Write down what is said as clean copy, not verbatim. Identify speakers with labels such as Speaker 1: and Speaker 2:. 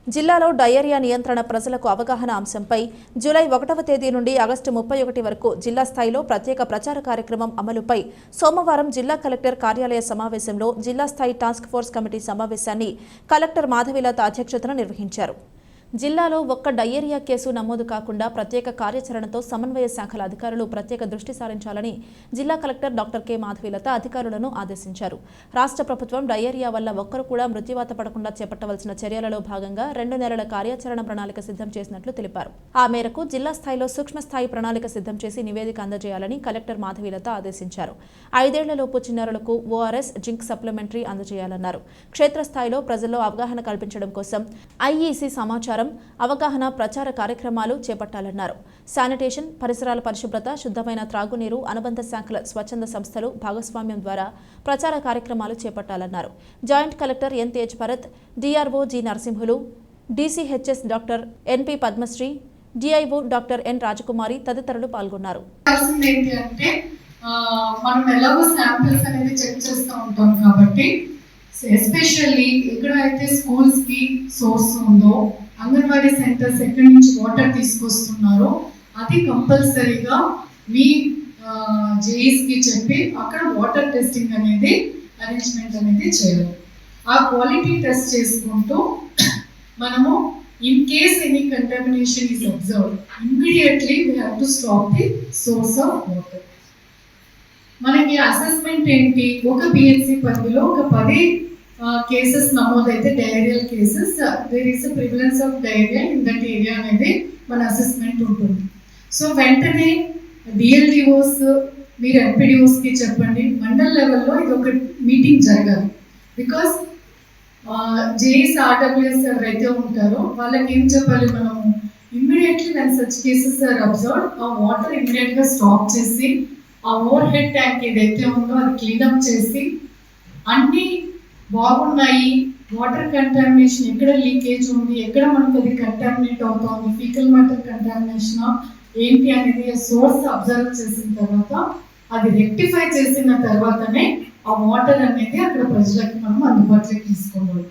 Speaker 1: జిల్లాలో డయేరియా నియంత్రణ ప్రజలకు అవగాహన అంశంపై జూలై 1వ తేదీ నుండి ఆగస్టు 31 వరకు జిల్లా స్థాయిలో ప్రత్యేక ప్రచార కార్యక్రమం అమలుపై సోమవారం జిల్లా కలెక్టర్ కార్యాలయ సమావేశంలో జిల్లా స్థాయి టాస్క్ ఫోర్స్ కమిటీ సమావేశాన్ని కలెక్టర్ మాధవీలత అధ్యక్షతన నిర్వహించారు. జిల్లాలో ఒక్క డయేరియా కేసు నమోదు కాకుండా ప్రత్యేక కార్యాచరణతో సమన్వయ శాఖల అధికారులు ప్రత్యేక దృష్టి సారించాలని జిల్లా కలెక్టర్ డాక్టర్ కె మాధవీలత అధికారులను ఆదేశించారు. రాష్ట్ర ప్రభుత్వం డయేరియా వల్ల ఒక్కరు కూడా మృత్యువాత పడకుండా చేపట్టవలసిన చర్యలలో భాగంగా 2 నెలల కార్యాచరణ ప్రణాళిక సిద్ధం చేసినట్లు తెలిపారు. ఆ మేరకు జిల్లా స్థాయిలో సూక్ష్మ స్థాయి ప్రణాళిక సిద్ధం చేసి నివేదిక అందజేయాలని కలెక్టర్ మాధవీలత ఆదేశించారు. 5 ఏళ్లలోపు చిన్నారులకు ఓఆర్ఎస్, జింక్ సప్లిమెంటరీ అందజేయాలన్నారు. క్షేత్రస్థాయిలో ప్రజల్లో అవగాహన కల్పించడం కోసం ఐఈసీ సమాచారం అవగాహన ప్రచార కార్యక్రమాలు చేపట్టాలన్నారు. శానిటేషన్, పరిసరాల పరిశుభ్రత, శుద్ధమైన త్రాగునీరు, అనుబంధ శాఖల స్వచ్ఛంద సంస్థలు భాగస్వామ్యం ద్వారా ప్రచార కార్యక్రమాలు చేపట్టాలన్నారు. Joint collector N Tej Bharat, DRO G Narasimhulu, DCHS doctor NP Padmasri, DIO doctor N Rajakumari తదితరులు పాల్గొన్నారు.
Speaker 2: మనం ఎలాగో శాంపిల్స్ అనేది చెక్ చేస్తూ ఉంటాం కాబట్టి ఎస్పెషల్లీ ఎక్కడైతే స్కూల్స్ కి సోర్స్ ఉందో, అంగన్వాడీ సెంటర్స్ ఎక్కడి నుంచి వాటర్ తీసుకొస్తున్నారో అది కంపల్సరీగా మీ జేఈస్ కి చెప్పి అక్కడ వాటర్ టెస్టింగ్ అనేది అరేంజ్మెంట్ అనేది చేయాలి. ఆ క్వాలిటీ టెస్ట్ చేసుకుంటూ మనము in case any contamination is observed immediately we have to stop the source of water. మనకి అసెస్మెంట్ ఏంటి, ఒక పిహెచ్సి పరిధిలో ఒక 10 కేసెస్ నమోదైతే diarrhoeal cases, there is prevalence of diarrhoea in that area అనేది మన అసెస్మెంట్ ఉంటుంది. సో వెంటనే డిఎల్డిఓస్ మీరు ఎంపీడీఓస్కి చెప్పండి, మండల్ లెవెల్లో ఇది ఒక మీటింగ్ జరగాలి. బికాస్ జేఈస్ ఆర్డబ్ల్యూఎస్ ఎవరైతే ఉంటారో వాళ్ళకి ఏం చెప్పాలి, మనము immediately when such cases are observed ఆ వాటర్ ఇమ్మీడియట్గా స్టాప్ చేసి ఆ ఓవర్ హెడ్ ట్యాంక్ ఏదైతే ఉందో అది క్లీనప్ చేసి అన్నీ బాగున్నాయి, వాటర్ కంటామినేషన్ ఎక్కడ లీకేజ్ ఉంది, ఎక్కడ మనకు అది కంటామినేట్ అవుతుంది, ఫీకల్ మ్యాటర్ కంటామినేషన్ ఏంటి అనేది సోర్స్ అబ్జర్వ్ చేసిన తర్వాత అది రెక్టిఫై చేసిన తర్వాతనే ఆ వాటర్ అనేది అక్కడ ప్రజలకి మనం అందుబాటులోకి తీసుకోవాలి.